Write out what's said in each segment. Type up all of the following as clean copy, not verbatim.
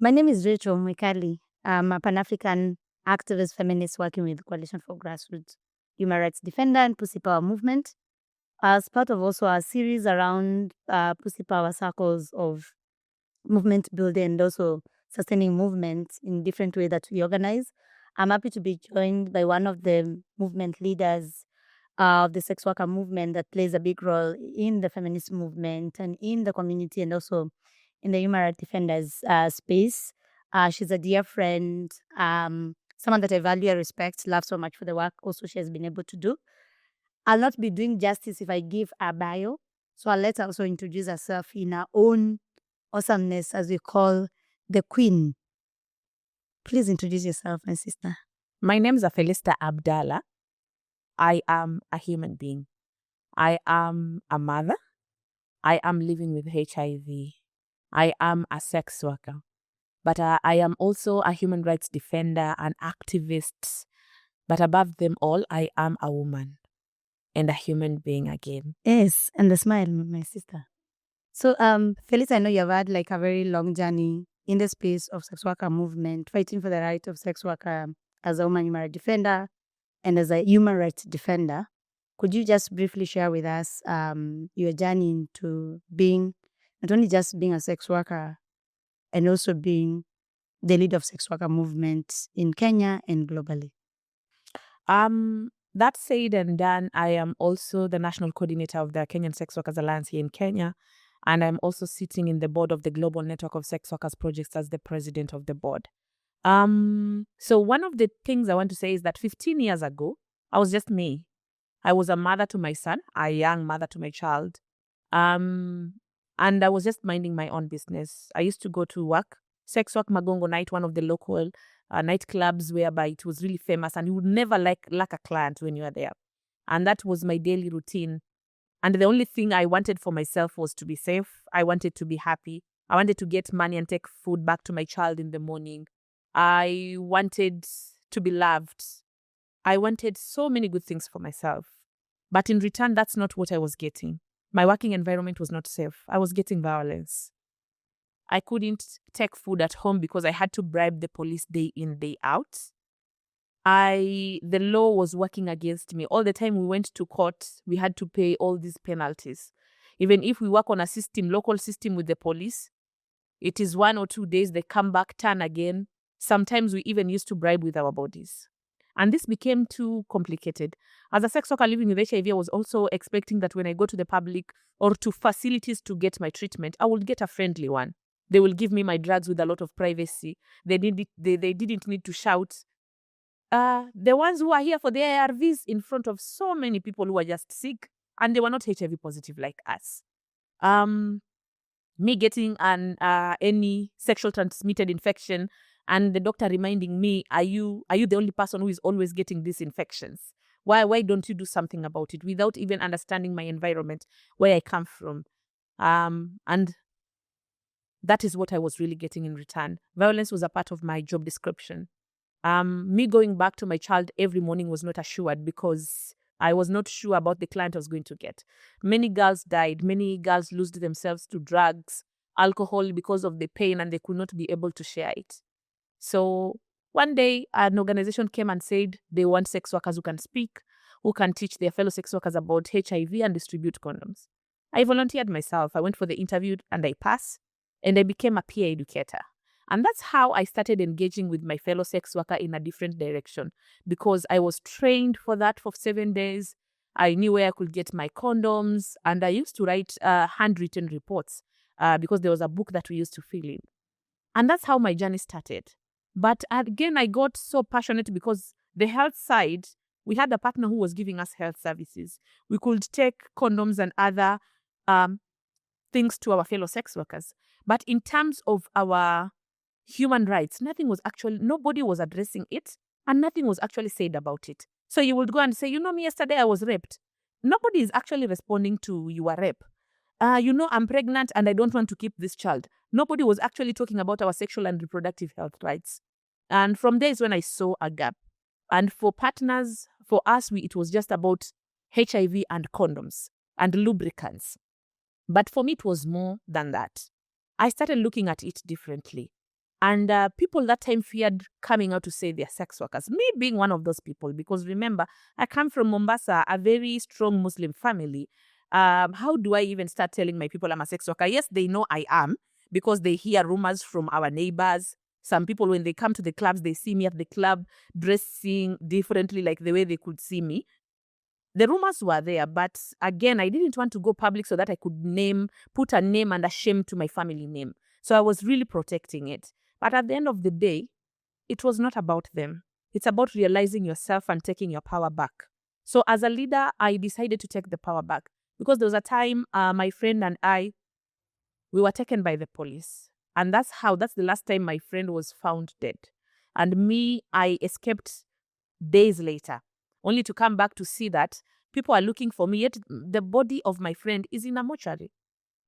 My name is Rachael Mwikali. I'm a Pan-African activist feminist working with Coalition for Grassroots Human Rights Defender and Pussy Power Movement. As part of also our series around Pussy Power circles of movement building and also sustaining movements in different ways that we organize, I'm happy to be joined by one of the movement leaders of the sex worker movement that plays a big role in the feminist movement and in the community and also in the human rights defenders space. She's a dear friend, someone that I value and respect, love so much for the work also she has been able to do. I'll not be doing justice if I give a bio, so I'll let her also introduce herself in her own awesomeness, as we call the queen. Please introduce yourself, my sister. My name is Phelister Abdallah. I am a human being. I am a mother. I am living with HIV. I am a sex worker. But I am also a human rights defender, an activist. But above them all, I am a woman and a human being again. Yes, and the smile, my sister. So, Phelister, I know you've had like a very long journey in the space of sex worker movement, fighting for the right of sex worker as a woman human rights defender and as a human rights defender. Could you just briefly share with us your journey into being, not only just being a sex worker, and also being the lead of sex worker movement in Kenya and globally? That said and done, I am also the national coordinator of the Kenyan Sex Workers Alliance here in Kenya. And I'm also sitting in the board of the Global Network of Sex Workers Projects as the president of the board. So one of the things I want to say is that 15 years ago, I was just me. I was a mother to my son, a young mother to my child. And I was just minding my own business. I used to go to work, Sex Work Magongo Night, one of the local nightclubs whereby it was really famous, and you would never lack a client when you are there. And that was my daily routine. And the only thing I wanted for myself was to be safe. I wanted to be happy. I wanted to get money and take food back to my child in the morning. I wanted to be loved. I wanted so many good things for myself. But in return, that's not what I was getting. My working environment was not safe. I was getting violence. I couldn't take food at home because I had to bribe the police day in, day out. The law was working against me. All the time we went to court, we had to pay all these penalties. Even if we work on a local system with the police, it is 1 or 2 days, they come back, turn again. Sometimes we even used to bribe with our bodies. And this became too complicated. As a sex worker living with HIV, I was also expecting that when I go to the public or to facilities to get my treatment, I would get a friendly one. They will give me my drugs with a lot of privacy. They didn't need to shout. The ones who are here for the ARVs in front of so many people who are just sick, and they were not HIV positive like us. Me getting any sexual transmitted infection, and the doctor reminding me, are you the only person who is always getting these infections? Why don't you do something about it, without even understanding my environment, where I come from? And that is what I was really getting in return. Violence was a part of my job description. Me going back to my child every morning was not assured because I was not sure about the client I was going to get. Many girls died. Many girls lost themselves to drugs, alcohol because of the pain, and they could not be able to share it. So one day, an organization came and said they want sex workers who can speak, who can teach their fellow sex workers about HIV and distribute condoms. I volunteered myself. I went for the interview and I passed, and I became a peer educator. And that's how I started engaging with my fellow sex worker in a different direction, because I was trained for that for 7 days. I knew where I could get my condoms, and I used to write handwritten reports because there was a book that we used to fill in. And that's how my journey started. But again, I got so passionate because the health side, we had a partner who was giving us health services. We could take condoms and other things to our fellow sex workers. But in terms of our human rights, nobody was addressing it, and nothing was actually said about it. So you would go and say, me, yesterday I was raped. Nobody is actually responding to your rape. I'm pregnant and I don't want to keep this child. Nobody was actually talking about our sexual and reproductive health rights. And from there is when I saw a gap. And for partners, for us, it was just about HIV and condoms and lubricants. But for me, it was more than that. I started looking at it differently. And people that time feared coming out to say they're sex workers. Me being one of those people, because remember, I come from Mombasa, a very strong Muslim family. How do I even start telling my people I'm a sex worker? Yes, they know I am because they hear rumors from our neighbors. Some people, when they come to the clubs, they see me at the club dressing differently, like the way they could see me. The rumors were there, but again, I didn't want to go public so that I could put a name and a shame to my family name. So I was really protecting it. But at the end of the day, it was not about them. It's about realizing yourself and taking your power back. So as a leader, I decided to take the power back because there was a time my friend and I, we were taken by the police. And that's the last time my friend was found dead. And me, I escaped days later, only to come back to see that people are looking for me, yet the body of my friend is in a mortuary.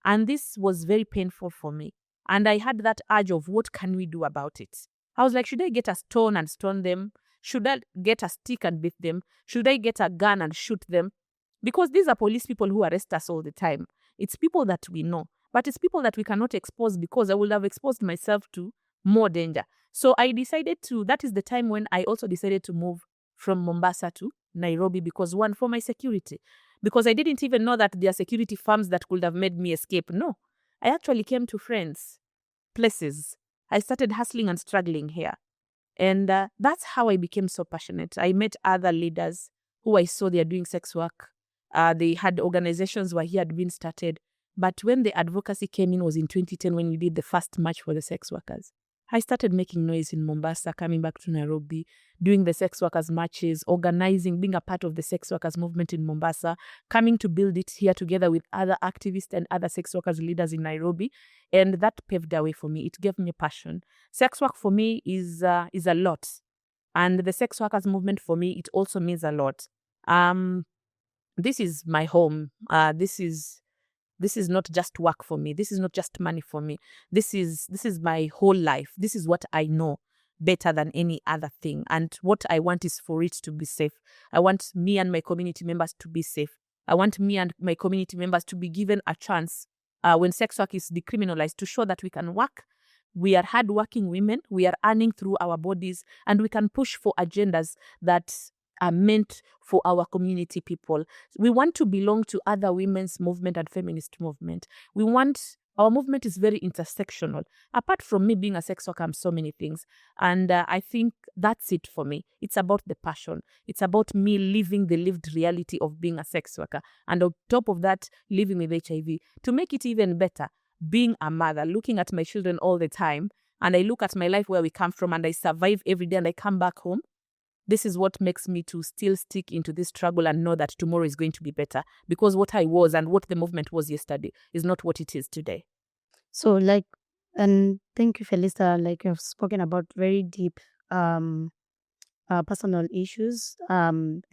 And this was very painful for me. And I had that urge of what can we do about it? I was like, should I get a stone and stone them? Should I get a stick and beat them? Should I get a gun and shoot them? Because these are police people who arrest us all the time. It's people that we know, but it's people that we cannot expose because I would have exposed myself to more danger. So that is the time when I also decided to move from Mombasa to Nairobi because one, for my security. Because I didn't even know that there are security firms that could have made me escape. No, I actually came to friends, places. I started hustling and struggling here. And that's how I became so passionate. I met other leaders who I saw they are doing sex work. They had organizations where he had been started. But when the advocacy came in was in 2010 when we did the first march for the sex workers. I started making noise in Mombasa, coming back to Nairobi, doing the sex workers marches, organizing, being a part of the sex workers movement in Mombasa, coming to build it here together with other activists and other sex workers leaders in Nairobi. And that paved the way for me. It gave me passion. Sex work for me is a lot. And the sex workers movement for me, it also means a lot. This is my home. This is not just work for me. This is not just money for me. This is my whole life. This is what I know better than any other thing. And what I want is for it to be safe. I want me and my community members to be safe. I want me and my community members to be given a chance when sex work is decriminalized to show that we can work. We are hardworking women. We are earning through our bodies, and we can push for agendas that are meant for our community people. We want to belong to other women's movement and feminist movement. Our movement is very intersectional. Apart from me being a sex worker, I'm so many things. And I think that's it for me. It's about the passion. It's about me living the lived reality of being a sex worker. And on top of that, living with HIV. To make it even better, being a mother, looking at my children all the time, and I look at my life where we come from and I survive every day and I come back home. This is what makes me to still stick into this struggle and know that tomorrow is going to be better, because what I was and what the movement was yesterday is not what it is today. So and thank you, Phelister. You've spoken about very deep personal issues. And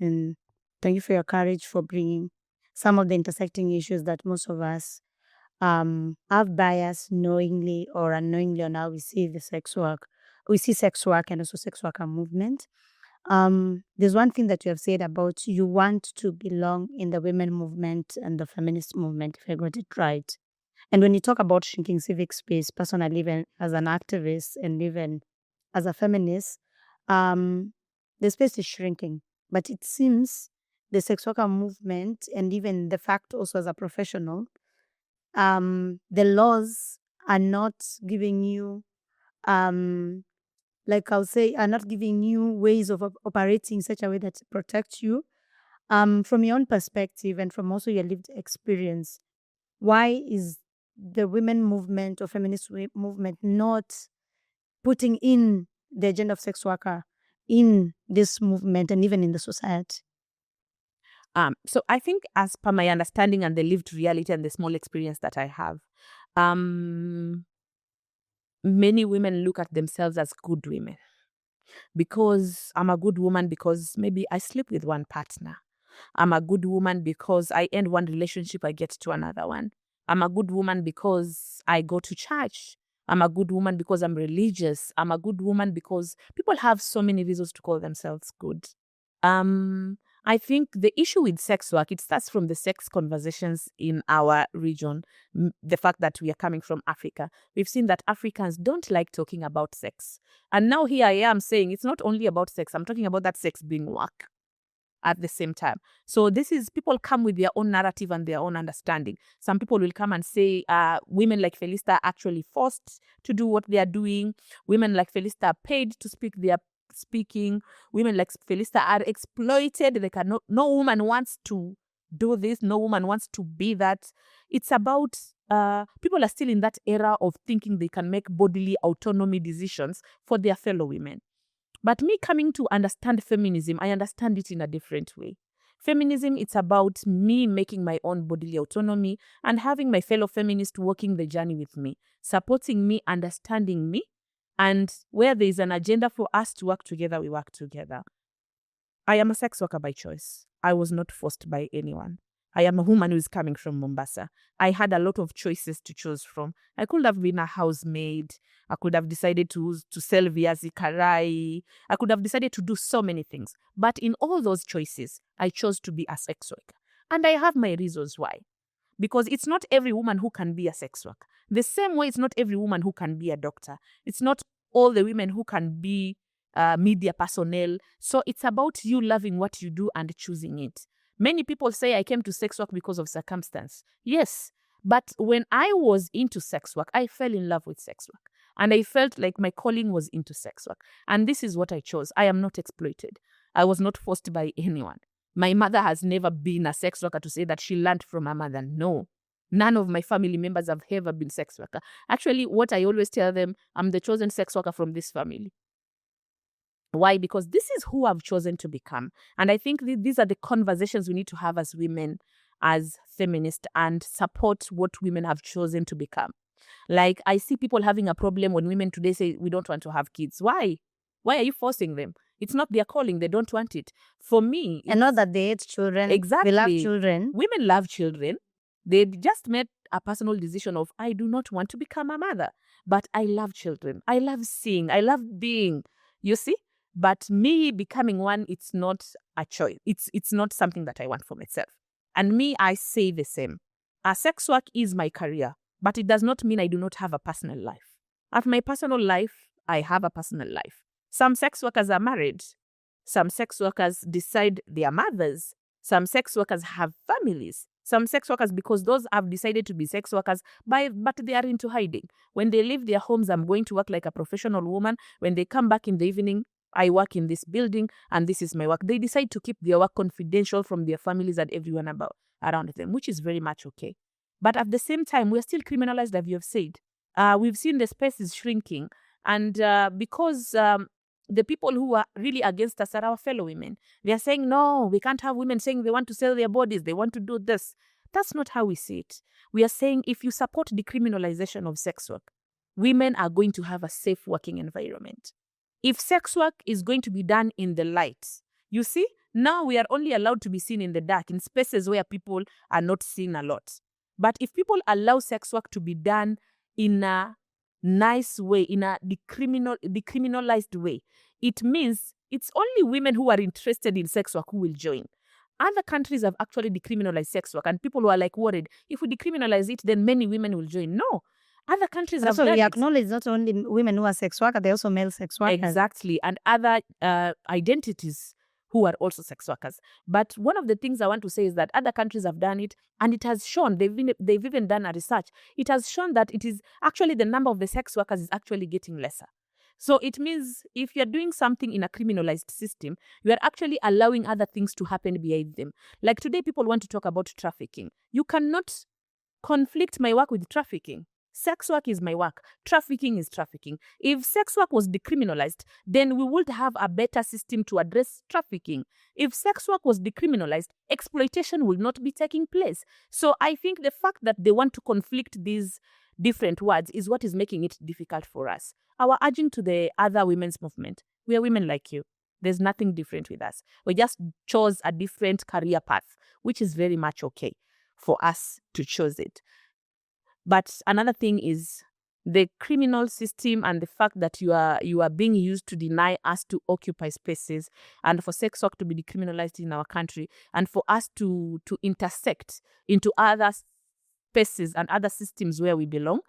thank you for your courage for bringing some of the intersecting issues that most of us have bias knowingly or unknowingly on how we see the sex work. We see sex work and also sex worker movement. There's one thing that you have said about you want to belong in the women movement and the feminist movement, if I got it right. And when you talk about shrinking civic space, personally, even as an activist and even as a feminist, the space is shrinking. But it seems the sex worker movement and even the fact also as a professional, the laws are not giving you I'll say, are not giving you ways of operating in such a way that protects you. From your own perspective and from also your lived experience, why is the women movement or feminist movement not putting in the agenda of sex worker in this movement and even in the society? So I think, as per my understanding and the lived reality and the small experience that I have, many women look at themselves as good women. Because I'm a good woman because maybe I sleep with one partner. I'm a good woman because I end one relationship, I get to another one. I'm a good woman because I go to church. I'm a good woman because I'm religious. I'm a good woman because people have so many reasons to call themselves good. And I think the issue with sex work, it starts from the sex conversations in our region. The fact that we are coming from Africa. We've seen that Africans don't like talking about sex. And now here I am saying it's not only about sex. I'm talking about that sex being work at the same time. So this is, people come with their own narrative and their own understanding. Some people will come and say women like Phelister are actually forced to do what they are doing. Women like Phelister are paid to speak their speaking. Women like Phelister are exploited. They cannot, no woman wants to do this. No woman wants to be that. It's about people are still in that era of thinking they can make bodily autonomy decisions for their fellow women. But me coming to understand feminism, I understand it in a different way. Feminism, it's about me making my own bodily autonomy and having my fellow feminists walking the journey with me, supporting me, understanding me, and where there is an agenda for us to work together, we work together. I am a sex worker by choice. I was not forced by anyone. I am a woman who is coming from Mombasa. I had a lot of choices to choose from. I could have been a housemaid. I could have decided to sell viazi karai. I could have decided to do so many things. But in all those choices, I chose to be a sex worker. And I have my reasons why. Because it's not every woman who can be a sex worker. The same way it's not every woman who can be a doctor. It's not all the women who can be media personnel. So it's about you loving what you do and choosing it. Many people say I came to sex work because of circumstance. Yes, but when I was into sex work, I fell in love with sex work. And I felt like my calling was into sex work. And this is what I chose. I am not exploited. I was not forced by anyone. My mother has never been a sex worker to say that she learned from her mother. No. None of my family members have ever been sex worker. Actually, what I always tell them, I'm the chosen sex worker from this family. Why? Because this is who I've chosen to become. And I think these are the conversations we need to have as women, as feminists, and support what women have chosen to become. Like, I see people having a problem when women today say, we don't want to have kids. Why? Why are you forcing them? It's not their calling. They don't want it. For me... And not that they hate children. Exactly. We love children. Women love children. They just made a personal decision of, I do not want to become a mother. But I love children. I love seeing. I love being. You see? But me becoming one, it's not a choice. It's not something that I want for myself. And me, I say the same. Sex work is my career, but it does not mean I do not have a personal life. I have my personal life. I have a personal life. Some sex workers are married. Some sex workers decide they are mothers. Some sex workers have families. Some sex workers, because those have decided to be sex workers, but they are into hiding. When they leave their homes, I'm going to work like a professional woman. When they come back in the evening, I work in this building and this is my work. They decide to keep their work confidential from their families and everyone around them, which is very much okay. But at the same time, we're still criminalized, as you have said. We've seen the space is shrinking. And because the people who are really against us are our fellow women. They are saying, no, we can't have women saying they want to sell their bodies. They want to do this. That's not how we see it. We are saying if you support decriminalization of sex work, women are going to have a safe working environment. If sex work is going to be done in the light, you see, now we are only allowed to be seen in the dark, in spaces where people are not seen a lot. But if people allow sex work to be done in a nice way, in a decriminalized way, it means it's only women who are interested in sex work who will join. Other countries have actually decriminalized sex work, and people who are like worried, if we decriminalize it, then many women will join. No. Other countries have done it. So we acknowledge not only women who are sex workers, they're also male sex workers. Exactly. And other identities who are also sex workers. But one of the things I want to say is that other countries have done it, and it has shown, they've even done a research. It has shown that it is actually the number of the sex workers is actually getting lesser. So it means if you're doing something in a criminalized system, you are actually allowing other things to happen behind them. Like today, people want to talk about trafficking. You cannot conflict my work with trafficking. Sex work is my work. Trafficking is trafficking. If sex work was decriminalized, then we would have a better system to address trafficking. If sex work was decriminalized, exploitation will not be taking place. So I think the fact that they want to conflict these different words is what is making it difficult for us. Our urging to the other women's movement, we are women like you. There's nothing different with us. We just chose a different career path, which is very much okay for us to choose it. But another thing is the criminal system and the fact that you are being used to deny us to occupy spaces, and for sex work to be decriminalized in our country, and for us to intersect into other spaces and other systems where we belong,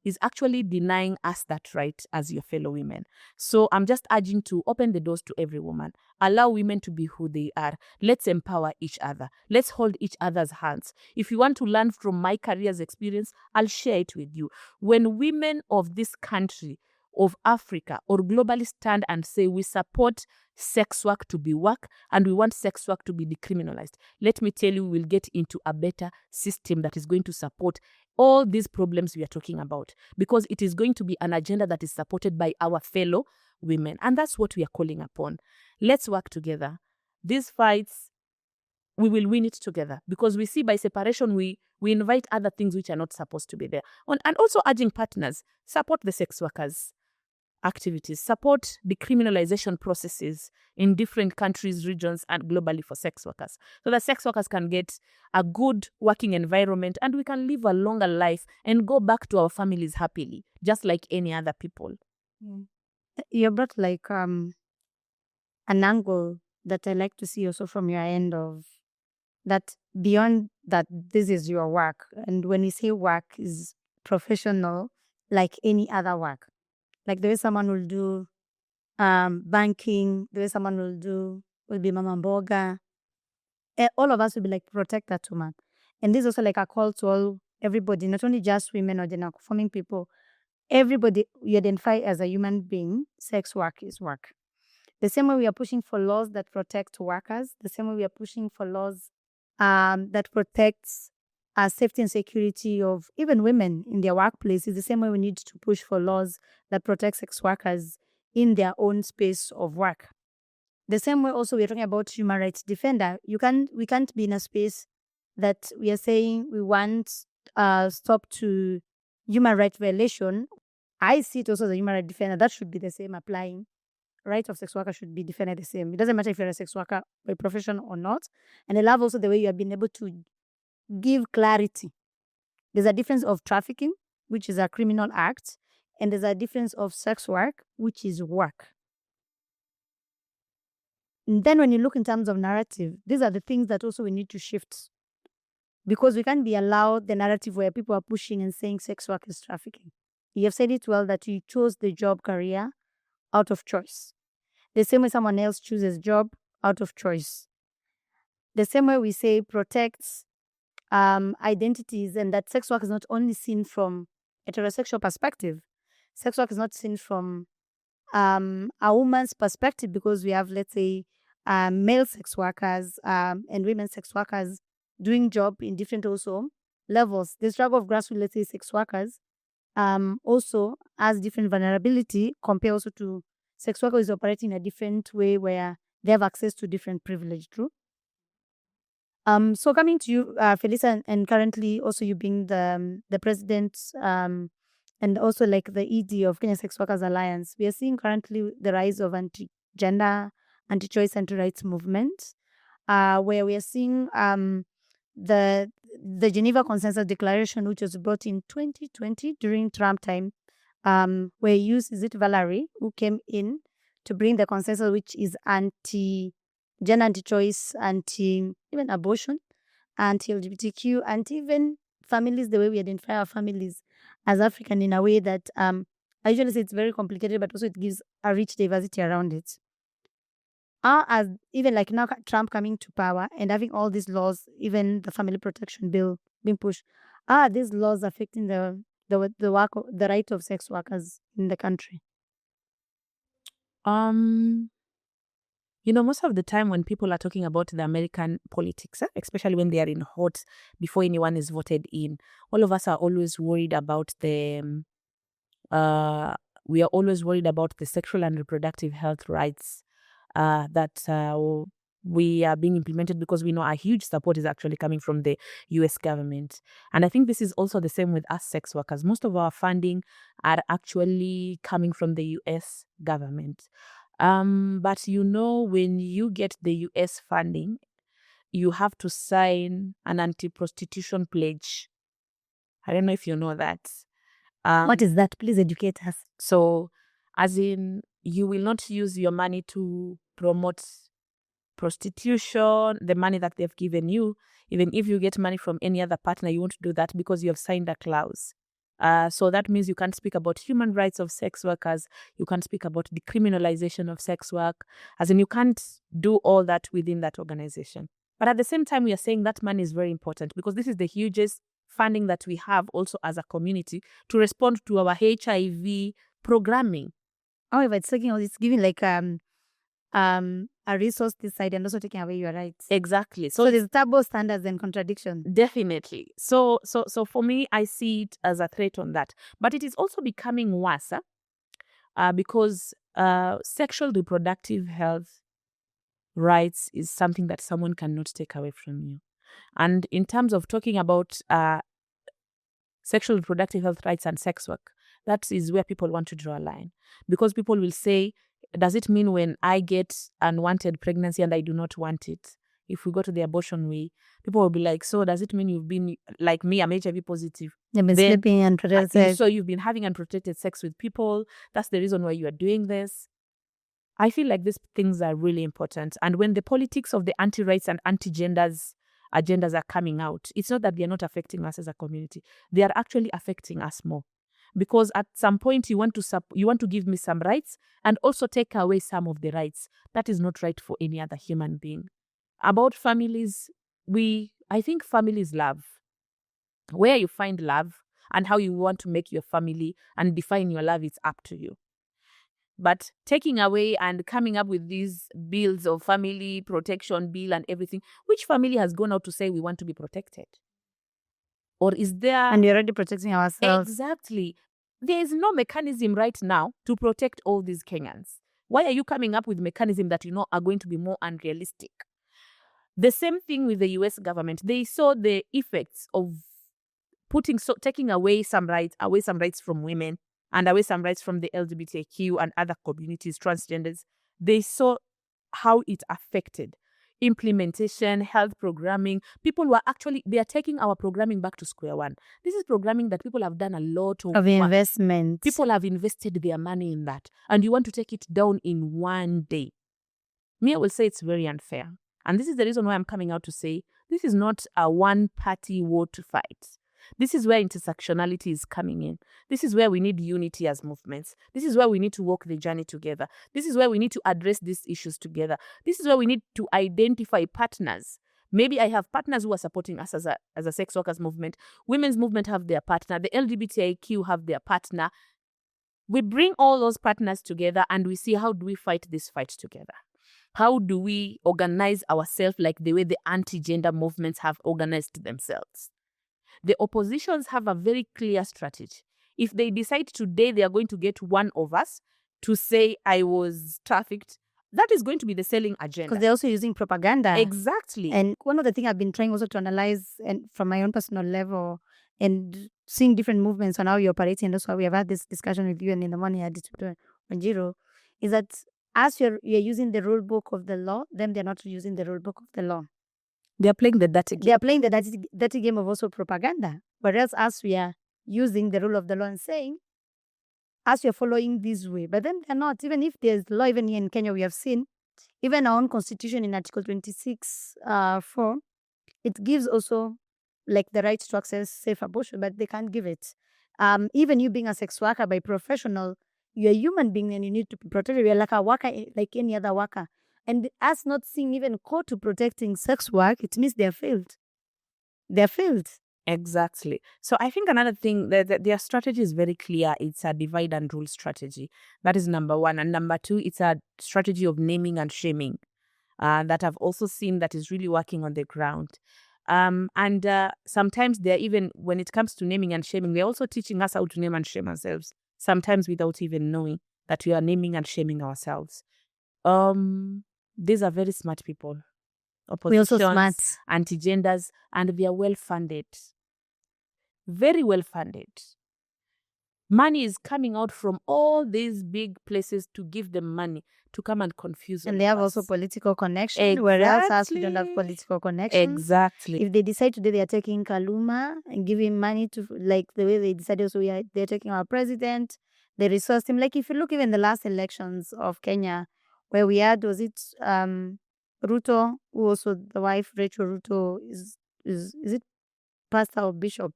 is actually denying us that right as your fellow women. So I'm just urging to open the doors to every woman. Allow women to be who they are. Let's empower each other. Let's hold each other's hands. If you want to learn from my career's experience, I'll share it with you. When women of this country, of Africa, or globally stand and say we support sex work to be work and we want sex work to be decriminalized, let me tell you, we'll get into a better system that is going to support all these problems we are talking about, because it is going to be an agenda that is supported by our fellow women. And that's what we are calling upon. Let's work together. These fights, we will win it together, because we see by separation, we invite other things which are not supposed to be there. And also urging partners, support the sex workers' activities, support decriminalization processes in different countries, regions, and globally for sex workers, so that sex workers can get a good working environment and we can live a longer life and go back to our families happily, just like any other people. You brought like an angle that I like to see also from your end, of that beyond that this is your work, and when we say work is professional, like any other work. Like the way someone will do banking, the way someone will be mama mboga. All of us will be like, protect that woman. And this is also like a call to everybody, not only just women or gender conforming people. Everybody you identify as a human being, sex work is work. The same way we are pushing for laws that protect workers, the same way we are pushing for laws that protects safety and security of even women in their workplaces, the same way we need to push for laws that protect sex workers in their own space of work. The same way also we're talking about human rights defender. We can't be in a space that we are saying we want stop to human rights violation. I see it also as a human rights defender. That should be the same applying. Right of sex worker should be defended the same. It doesn't matter if you're a sex worker by profession or not. And I love also the way you have been able to give clarity. There's a difference of trafficking, which is a criminal act, and there's a difference of sex work, which is work. And then when you look in terms of narrative, these are the things that also we need to shift, because we can't be allowed the narrative where people are pushing and saying sex work is trafficking. You have said it well that you chose the job career out of choice. The same way someone else chooses job out of choice. The same way we say protects identities, and that sex work is not only seen from heterosexual perspective. Sex work is not seen from a woman's perspective, because we have, let's say, male sex workers and women sex workers doing job in different also levels. The struggle of grassroots, let's say, sex workers also has different vulnerability compared also to sex workers operating in a different way where they have access to different privilege. True. So coming to you, Phelister, and currently also you being the president and also like the ED of Kenya Sex Workers Alliance, we are seeing currently the rise of anti-gender, anti-choice, anti-rights movement, where we are seeing the Geneva Consensus Declaration, which was brought in 2020 during Trump time, where is it Valerie who came in to bring the consensus, which is anti-gender, anti-choice, even abortion, anti-LGBTQ, and even families, the way we identify our families as African, in a way that I usually say it's very complicated, but also it gives a rich diversity around it. As even like now Trump coming to power and having all these laws, even the family protection bill being pushed, are these laws affecting the right of sex workers in the country? Most of the time when people are talking about the American politics, especially when they are in hot before anyone is voted in, all of us are always worried about we are always worried about the sexual and reproductive health rights that we are being implemented, because we know a huge support is actually coming from the US government. And I think this is also the same with us sex workers. Most of our funding are actually coming from the US government. But when you get the US funding, you have to sign an anti-prostitution pledge. I don't know if you know that. What is that? Please educate us. So, as in, you will not use your money to promote prostitution, the money that they've given you. Even if you get money from any other partner, you won't do that because you have signed a clause. So that means you can't speak about human rights of sex workers. You can't speak about decriminalization of sex work. As in, you can't do all that within that organization. But at the same time, we are saying that money is very important because this is the hugest funding that we have also as a community to respond to our HIV programming. However, it's giving like a resource this side and also taking away your rights. Exactly. So there's double standards and contradiction. Definitely. So for me, I see it as a threat on that. But it is also becoming worse because sexual reproductive health rights is something that someone cannot take away from you. And in terms of talking about sexual reproductive health rights and sex work, that is where people want to draw a line. Because people will say, does it mean when I get unwanted pregnancy and I do not want it? If we go to the abortion way, people will be like, so does it mean you've been, like me, I'm HIV positive? You've been sleeping unprotected sex. So you've been having unprotected sex with people. That's the reason why you are doing this. I feel like these things are really important. And when the politics of the anti-rights and anti-genders agendas are coming out, it's not that they're not affecting us as a community. They are actually affecting us more. Because at some point you want to give me some rights and also take away some of the rights. That is not right for any other human being. About families, I think families love. Where you find love and how you want to make your family and define your love, it's up to you. But taking away and coming up with these bills of family protection bill and everything, which family has gone out to say we want to be protected? Or is there... And we're already protecting ourselves. Exactly. There is no mechanism right now to protect all these Kenyans. Why are you coming up with mechanisms that you know are going to be more unrealistic? The same thing with the US government. They saw the effects of taking away some rights from women and away some rights from the LGBTQ and other communities, transgenders. They saw how it affected implementation, health programming. People were they are taking our programming back to square one. This is programming that people have done a lot of investment. People have invested their money in that. And you want to take it down in one day. Me, I will say it's very unfair. And this is the reason why I'm coming out to say this is not a one-party war to fight. This is where intersectionality is coming in. This is where we need unity as movements. This is where we need to walk the journey together. This is where we need to address these issues together. This is where we need to identify partners. Maybe I have partners who are supporting us as a sex workers movement. Women's movement have their partner. The LGBTIQ have their partner. We bring all those partners together and we see how do we fight this fight together. How do we organize ourselves like the way the anti-gender movements have organized themselves? The oppositions have a very clear strategy. If they decide today they are going to get one of us to say I was trafficked, that is going to be the selling agenda. Because they're also using propaganda. Exactly. And one of the things I've been trying also to analyze and from my own personal level and seeing different movements on how you're operating, and that's why we have had this discussion with you and in the morning I did to Wanjiru, is that as you're using the rule book of the law, then they're not using the rule book of the law. They're playing the dirty game. They are playing the dirty game of also propaganda. Whereas as we are using the rule of the law and saying, as you're following this way, but then they're not. Even if there's law, even here in Kenya, we have seen, even our own constitution in Article 26(4), it gives also like the right to access safe abortion, but they can't give it. Even you being a sex worker by professional, you're a human being and you need to be protected. You're like a worker, like any other worker. And us not seeing even court to protecting sex work, it means they're failed. They're failed. Exactly. So I think another thing, their strategy is very clear. It's a divide and rule strategy. That is number one. And number two, it's a strategy of naming and shaming that I've also seen that is really working on the ground. And sometimes they're even, when it comes to naming and shaming, they're also teaching us how to name and shame ourselves, sometimes without even knowing that we are naming and shaming ourselves. These are very smart people. Oppositions, we're also smart. Anti-genders, and they are well-funded. Very well-funded. Money is coming out from all these big places to give them money to come and confuse And all they have of also us. political connection, whereas us, we don't have Exactly. political connections. Exactly. If they decide today they are taking Kaluma and giving money to, like the way they decided also they're taking our president, they resourced him. Like if you look even the last elections of Kenya, where we had, was it Ruto, who also the wife, Rachael Ruto, is it pastor or bishop?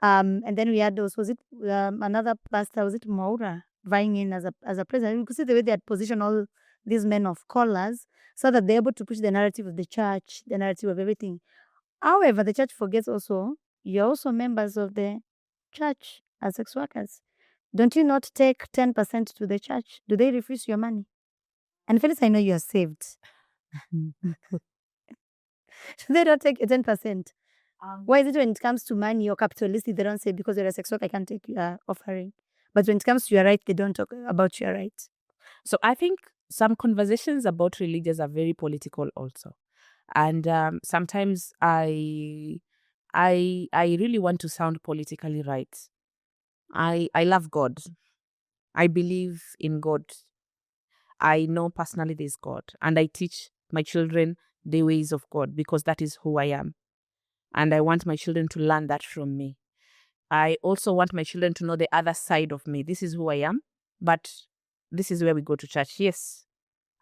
And then we had those, was it another pastor, was it Maura, vying in as a president? You could see the way they had positioned all these men of colors so that they're able to push the narrative of the church, the narrative of everything. However, the church forgets also, you're also members of the church as sex workers. Don't you not take 10% to the church? Do they refuse your money? And Phyllis, I know you are saved. They don't take 10%. Why is it when it comes to money or capitalistic, they don't say because you're a sex worker, I can't take your offering. But when it comes to your right, they don't talk about your right. So I think some conversations about religions are very political also. And sometimes I really want to sound politically right. I love God. I believe in God. I know personally there's God. And I teach my children the ways of God because that is who I am. And I want my children to learn that from me. I also want my children to know the other side of me. This is who I am, but this is where we go to church. Yes,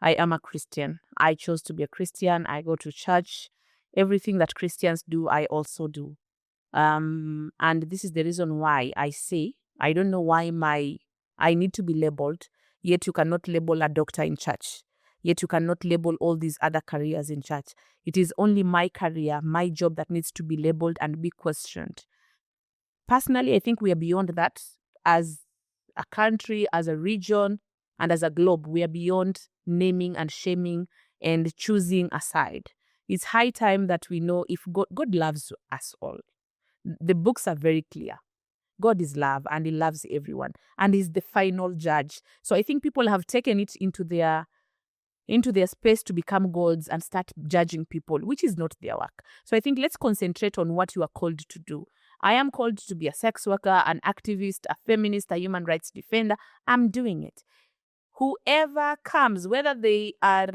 I am a Christian. I chose to be a Christian. I go to church. Everything that Christians do, I also do. And this is the reason why I say, I don't know why I need to be labeled, yet you cannot label a doctor in church. Yet you cannot label all these other careers in church. It is only my career, my job that needs to be labeled and be questioned. Personally, I think we are beyond that as a country, as a region, and as a globe. We are beyond naming and shaming and choosing a side. It's high time that we know if God loves us all. The books are very clear. God is love and he loves everyone and he's the final judge. So I think people have taken it into their space to become gods and start judging people, which is not their work. So I think let's concentrate on what you are called to do. I am called to be a sex worker, an activist, a feminist, a human rights defender. I'm doing it. Whoever comes, whether they are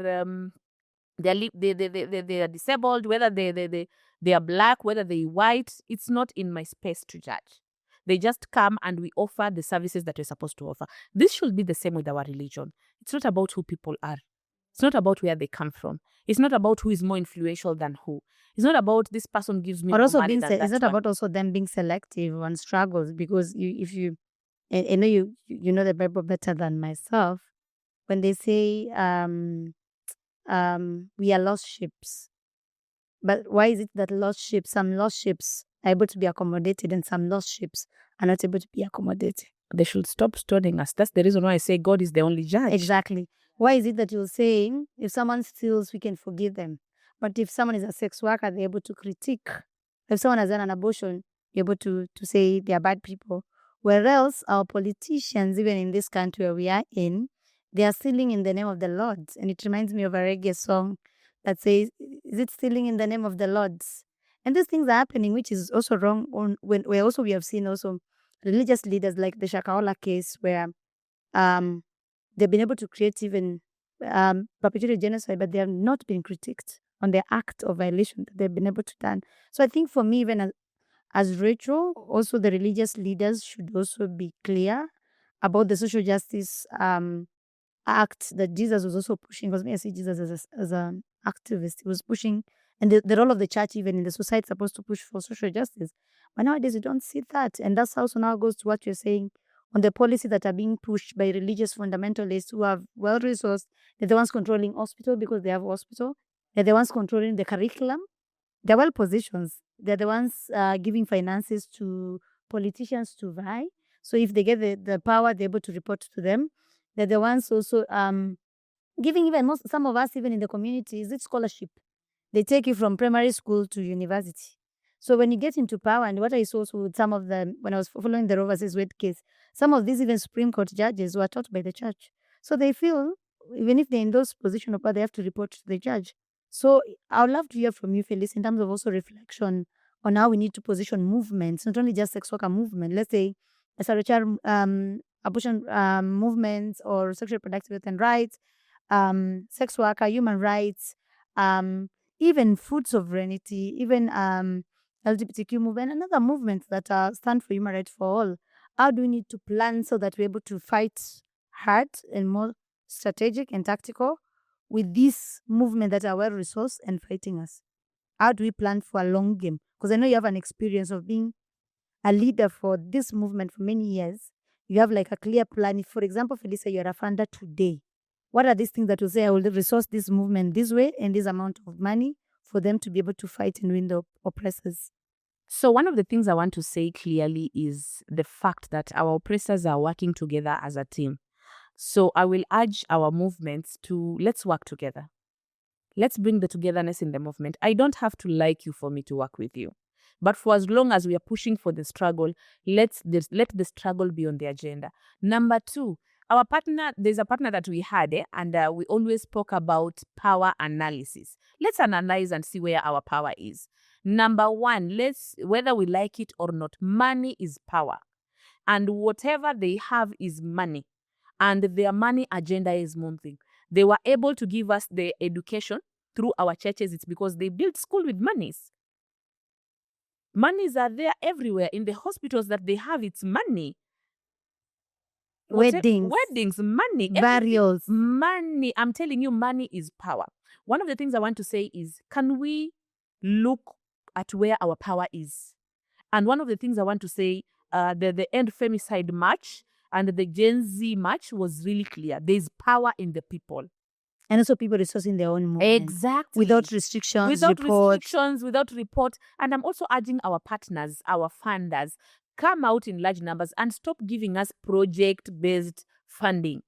they are disabled, whether they are black, whether they white, it's not in my space to judge. They just come and we offer the services that we're supposed to offer. This should be the same with our religion. It's not about who people are. It's not about where they come from. It's not about who is more influential than who. It's not about this person gives me Or more also money than that it's not one. about also them being selective on struggles, because if you, I know you know the Bible better than myself. When they say we are lost ships, but why is it that some lost ships are able to be accommodated and some lost ships are not able to be accommodated? They should stop stoning us. That's the reason why I say God is the only judge. Exactly. Why is it that you're saying if someone steals, we can forgive them, but if someone is a sex worker, they're able to critique? If someone has done an abortion, you're able to say they are bad people. Whereas our politicians, even in this country where we are in, they are stealing in the name of the Lord. And it reminds me of a reggae song that says, is it stealing in the name of the Lord's? And these things are happening, which is also wrong. Where also we have seen also religious leaders like the Shakahola case, where they've been able to create even perpetrated genocide, but they have not been critiqued on the act of violation that they've been able to done. So I think for me, even as Rachel, also the religious leaders should also be clear about the social justice act that Jesus was also pushing. Because me, I see Jesus as an activist. He was pushing, and the role of the church even in the society is supposed to push for social justice. But nowadays, you don't see that. And that's also now goes to what you're saying on the policies that are being pushed by religious fundamentalists who are well-resourced. They're the ones controlling hospital because they have hospital. They're the ones controlling the curriculum. They're well-positioned. They're the ones giving finances to politicians to vie. So if they get the power, they're able to report to them. They're the ones also giving even some of us, even in the community, is it scholarship? They take you from primary school to university. So when you get into power, and what I saw also with some of them, when I was following the Roe versus Wade case, some of these even Supreme Court judges were taught by the church. So they feel, even if they're in those position of power, they have to report to the judge. So I would love to hear from you, Phyllis, in terms of also reflection on how we need to position movements, not only just sex worker movement. Let's say Rachael, abortion movements or sexual reproductive health and rights, sex worker, human rights, even food sovereignty, even LGBTQ movement, and other movements that stand for human rights for all. How do we need to plan so that we're able to fight hard and more strategic and tactical with this movement that are well resourced and fighting us? How do we plan for a long game? Because I know you have an experience of being a leader for this movement for many years. You have like a clear plan. If, for example, Phelister, you're a funder today, what are these things that will say I will resource this movement this way and this amount of money for them to be able to fight and win the oppressors? So one of the things I want to say clearly is the fact that our oppressors are working together as a team. So I will urge our movements to let's work together. Let's bring the togetherness in the movement. I don't have to like you for me to work with you. But for as long as we are pushing for the struggle, let the struggle be on the agenda. Number two, our partner, there's a partner that we had, and we always spoke about power analysis. Let's analyze and see where our power is. Number one, whether we like it or not, money is power. And whatever they have is money. And their money agenda is moving. They were able to give us the education through our churches. It's because they built school with monies. Monies are there everywhere. In the hospitals that they have, it's money. Weddings, money. Burials. Money. I'm telling you, money is power. One of the things I want to say is, can we look at where our power is? And one of the things I want to say, the End Femicide march and the Gen Z march was really clear. There's power in the people. And also people resourcing their own movement. Exactly. Without restrictions, without report. And I'm also urging our partners, our funders, come out in large numbers and stop giving us project-based funding.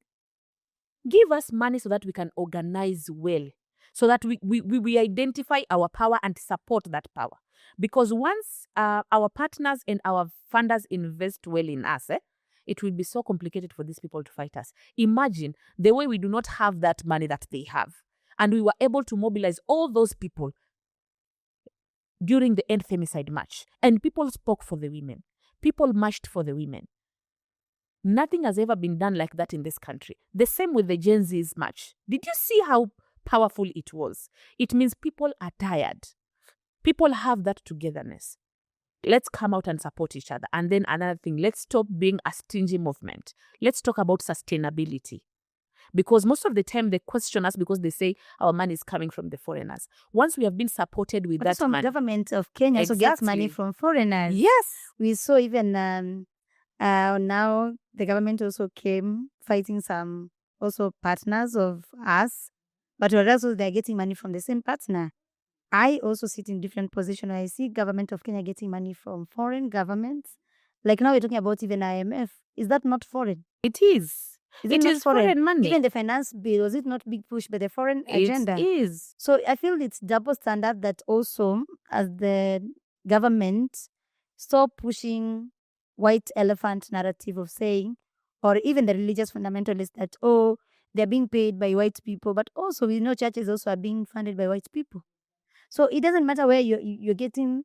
Give us money so that we can organize well, so that we identify our power and support that power. Because once our partners and our funders invest well in us, it will be so complicated for these people to fight us. Imagine the way we do not have that money that they have. And we were able to mobilize all those people during the End Femicide march. And people spoke for the women. People marched for the women. Nothing has ever been done like that in this country. The same with the Gen Z's march. Did you see how powerful it was? It means people are tired. People have that togetherness. Let's come out and support each other. And then another thing, let's stop being a stingy movement. Let's talk about sustainability. Because most of the time they question us because they say our money is coming from the foreigners. Once we have been supported with that money. The government of Kenya also gets money from foreigners. Yes. We saw even now the government also came fighting some also partners of us. But also they're getting money from the same partner. I also sit in different positions. I see government of Kenya getting money from foreign governments. Like now we're talking about even IMF. Is that not foreign? It is. It is foreign money. Even the finance bill, was it not big push by the foreign agenda? It is. So I feel it's double standard that also as the government stop pushing white elephant narrative of saying, or even the religious fundamentalists that, oh, they're being paid by white people, but also we know churches also are being funded by white people. So it doesn't matter where you're getting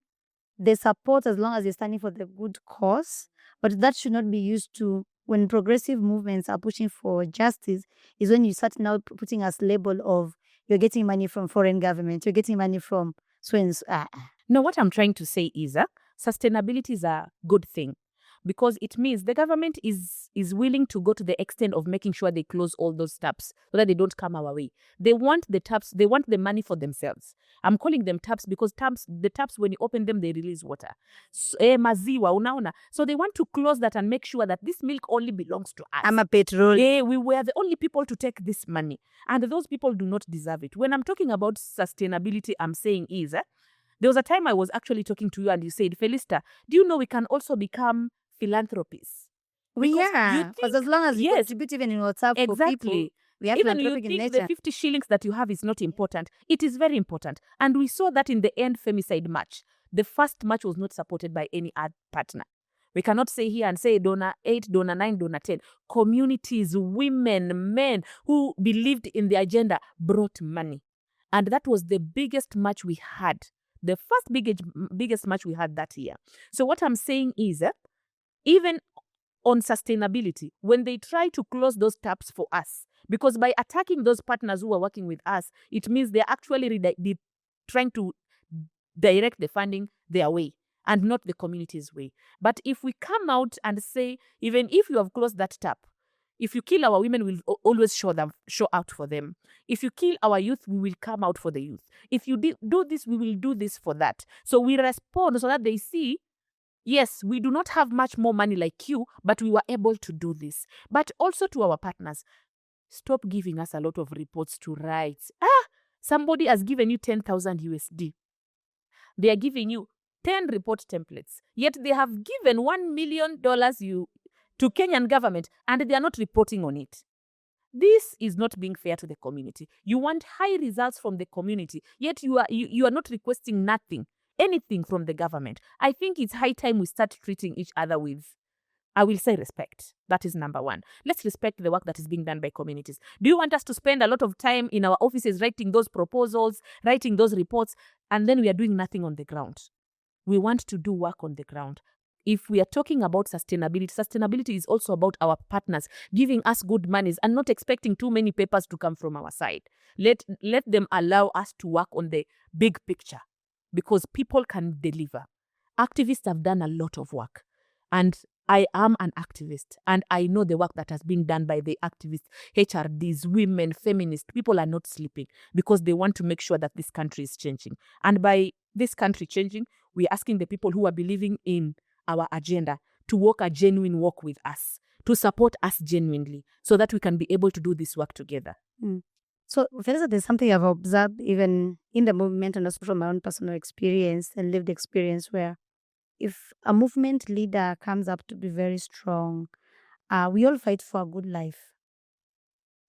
the support as long as you're standing for the good cause, but that should not be used to, when progressive movements are pushing for justice, is when you start now putting us label of you're getting money from foreign government, you're getting money from swings. No, what I'm trying to say is sustainability is a good thing. Because it means the government is willing to go to the extent of making sure they close all those taps so that they don't come our way. They want the taps, they want the money for themselves. I'm calling them taps because the taps, when you open them, they release water. Maziwa, unaona. So they want to close that and make sure that this milk only belongs to us. I'm a petrol. We were the only people to take this money. And those people do not deserve it. When I'm talking about sustainability, I'm saying is, there was a time I was actually talking to you and you said, Phelister, do you know we can also become philanthropists? Because as long as you contribute even in WhatsApp for people, we have even you think the 50 shillings that you have is not important. It is very important. And we saw that in the End Femicide march. The first march was not supported by any other partner. We cannot say here and say donor 8, donor 9, donor 10. Communities, women, men who believed in the agenda brought money. And that was the biggest march we had. The first biggest match we had that year. So what I'm saying is, even on sustainability when they try to close those taps for us. Because by attacking those partners who are working with us, it means they're actually trying to direct the funding their way and not the community's way. But if we come out and say, even if you have closed that tap, if you kill our women, we'll always show out for them. If you kill our youth, we will come out for the youth. If you do this, we will do this for that. So we respond so that they see, yes, we do not have much more money like you, but we were able to do this. But also to our partners, stop giving us a lot of reports to write. Somebody has given you 10,000 USD. They are giving you 10 report templates. Yet they have given $1 million to Kenyan government and they are not reporting on it. This is not being fair to the community. You want high results from the community, yet you are not requesting anything from the government. I think it's high time we start treating each other with, I will say, respect. That is number one. Let's respect the work that is being done by communities. Do you want us to spend a lot of time in our offices writing those proposals, writing those reports, and then we are doing nothing on the ground? We want to do work on the ground. If we are talking about sustainability is also about our partners giving us good monies and not expecting too many papers to come from our side. Let them allow us to work on the big picture because people can deliver. Activists have done a lot of work, and I am an activist and I know the work that has been done by the activists, HRDs, women, feminists. People are not sleeping because they want to make sure that this country is changing. And by this country changing, we're asking the people who are believing in our agenda to walk a genuine walk with us, to support us genuinely so that we can be able to do this work together. So, Phelister, there's something I've observed even in the movement and also from my own personal experience and lived experience where if a movement leader comes up to be very strong, we all fight for a good life.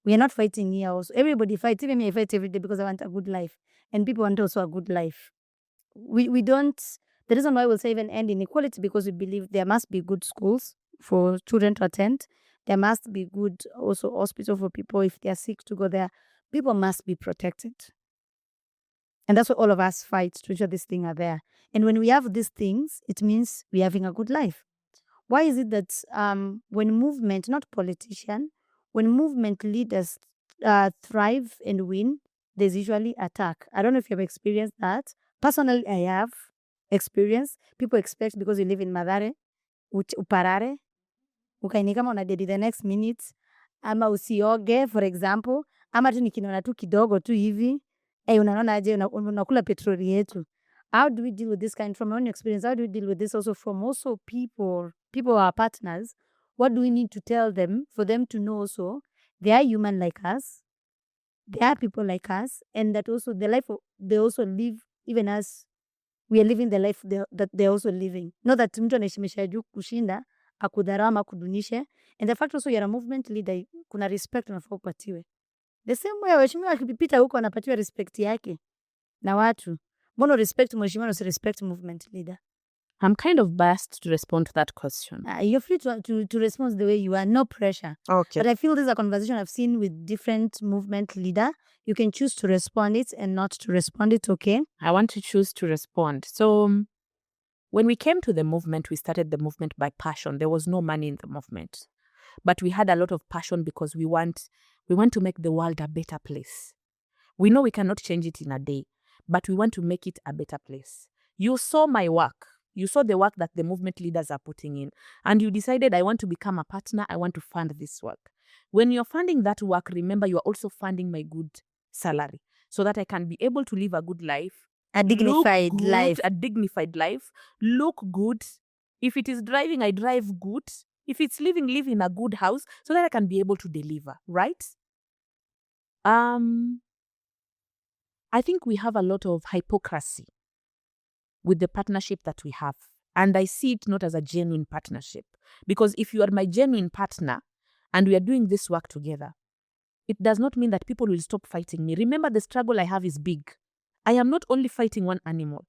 We are not fighting here also. Everybody fights. Even me, I fight every day because I want a good life. And people want also a good life. We don't, the reason why we'll say even end inequality because we believe there must be good schools for children to attend. There must be good also hospital for people if they are sick to go there. People must be protected. And that's what all of us fight to ensure these things are there. And when we have these things, it means we're having a good life. Why is it that when movement, not politician, when movement leaders thrive and win, there's usually attack? I don't know if you've experienced that. Personally, I have experienced. People expect because you live in Mathare, uparare, ukaini kama unadedi the next minute, ama usioge, for example, ama tu nikinona tu kidogo tu hivi, unaona aje unakula petroli yetu. How do we deal with this kind from my own experience? How do we deal with this also from also people who are partners? What do we need to tell them for them to know also they are human like us, they are people like us, and that also the life they also live even as we are living the life that they're also living. Not that mtu anaheshimisha juu kushinda akudharau ama kudunishe. And the fact also you're a movement leader, kuna respect unafaa upatiwe. The same way waheshimiwa akipita huko anapatiwa respect yake na watu. Mbona respect mheshimiwa na respect movement leader? I'm kind of biased to respond to that question. You're free to respond the way you are, no pressure. Okay. But I feel this is a conversation I've seen with different movement leader. You can choose to respond it and not to respond it, okay? I want to choose to respond. So when we came to the movement, we started the movement by passion. There was no money in the movement. But we had a lot of passion because we want to make the world a better place. We know we cannot change it in a day, but we want to make it a better place. You saw my work. You saw the work that the movement leaders are putting in, and you decided, I want to become a partner. I want to fund this work. When you're funding that work, remember you are also funding my good salary so that I can be able to live a good life. A dignified life. A dignified life. Look good. If it is driving, I drive good. If it's living, live in a good house so that I can be able to deliver, right? I think we have a lot of hypocrisy with the partnership that we have. And I see it not as a genuine partnership. Because if you are my genuine partner and we are doing this work together, it does not mean that people will stop fighting me. Remember, the struggle I have is big. I am not only fighting one animal.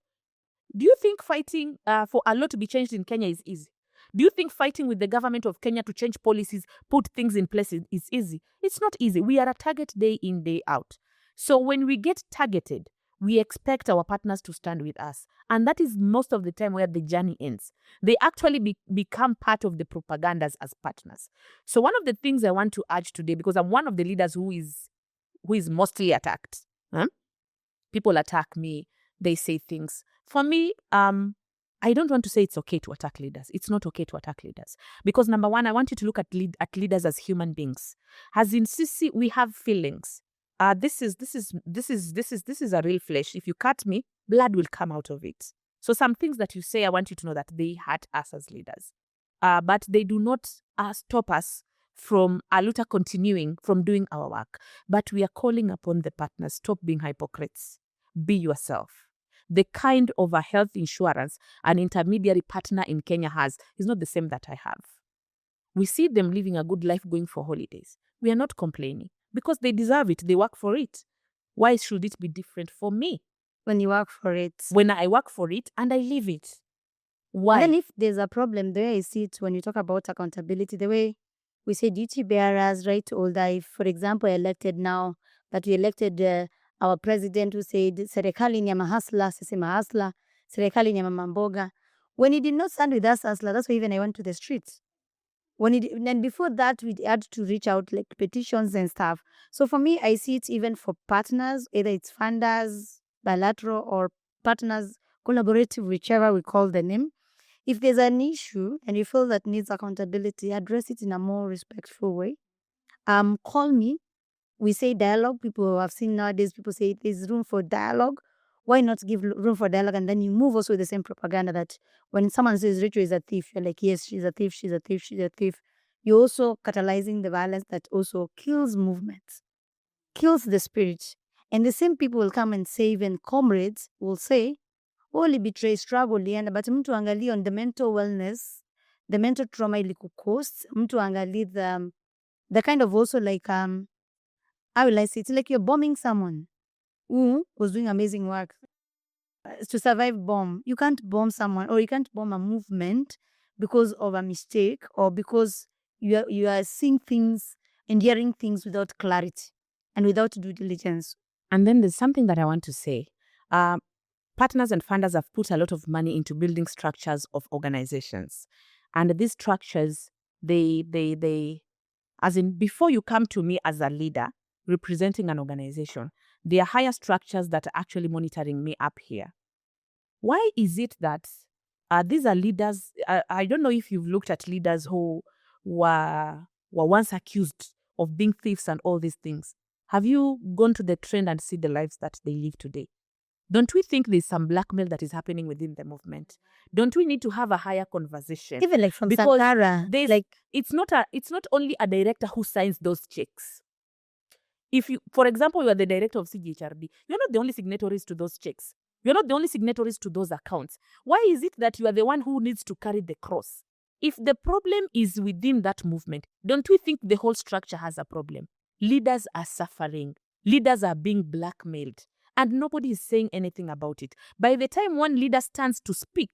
Do you think fighting for a law to be changed in Kenya is easy? Do you think fighting with the government of Kenya to change policies, put things in place is easy? It's not easy. We are a target day in, day out. So when we get targeted, we expect our partners to stand with us. And that is most of the time where the journey ends. They actually become part of the propagandas as partners. So one of the things I want to urge today, because I'm one of the leaders who is mostly attacked. People attack me. They say things. For me, I don't want to say it's okay to attack leaders. It's not okay to attack leaders. Because number one, I want you to look at leaders as human beings. As in Sisi, we have feelings. This is a real flesh. If you cut me, blood will come out of it. So some things that you say, I want you to know that they hurt us as leaders. But they do not stop us from Aluta continuing from doing our work. But we are calling upon the partners, stop being hypocrites. Be yourself. The kind of a health insurance an intermediary partner in Kenya has is not the same that I have. We see them living a good life going for holidays. We are not complaining because they deserve it. They work for it. Why should it be different for me? When you work for it. When I work for it and I live it. Why? And then if there's a problem, the way I see it when you talk about accountability, the way we say duty bearers, right to older. If, for example, elected now, that we elected our president who said, serikali ni ya mahasla, sisi mahasla, serikali ni ya mama mboga. When he did not stand with us hasla, that's why even I went to the streets. And before that, we had to reach out like petitions and stuff. So for me, I see it even for partners, either it's funders, bilateral, or partners, collaborative, whichever we call the name. If there's an issue and you feel that needs accountability, address it in a more respectful way. Call me. We say dialogue. People have seen nowadays, people say there's room for dialogue. Why not give room for dialogue? And then you move also with the same propaganda that when someone says Rachel is a thief, you're like, yes, she's a thief, she's a thief, she's a thief. You're also catalyzing the violence that also kills movements, kills the spirit. And the same people will come and say, even comrades will say, only betray struggle lienda, but mtu angalie on the mental wellness, the mental trauma ilikucost, mtu angalie the kind of also like, how will I say, it's like you're bombing someone who was doing amazing work to survive bomb. You can't bomb someone or you can't bomb a movement because of a mistake or because you are seeing things and hearing things without clarity and without due diligence. And then there's something that I want to say. Partners and funders have put a lot of money into building structures of organizations. And these structures, they as in before you come to me as a leader representing an organization, there are higher structures that are actually monitoring me up here. Why is it that these are leaders? I don't know if you've looked at leaders who were once accused of being thieves and all these things. Have you gone to the trend and see the lives that they live today? Don't we think there's some blackmail that is happening within the movement? Don't we need to have a higher conversation? Even like from Because Sankara, like it's not only a director who signs those checks. If you, for example, you are the director of CGHRD, you're not the only signatories to those checks. You're not the only signatories to those accounts. Why is it that you are the one who needs to carry the cross? If the problem is within that movement, don't we think the whole structure has a problem? Leaders are suffering. Leaders are being blackmailed. And nobody is saying anything about it. By the time one leader stands to speak,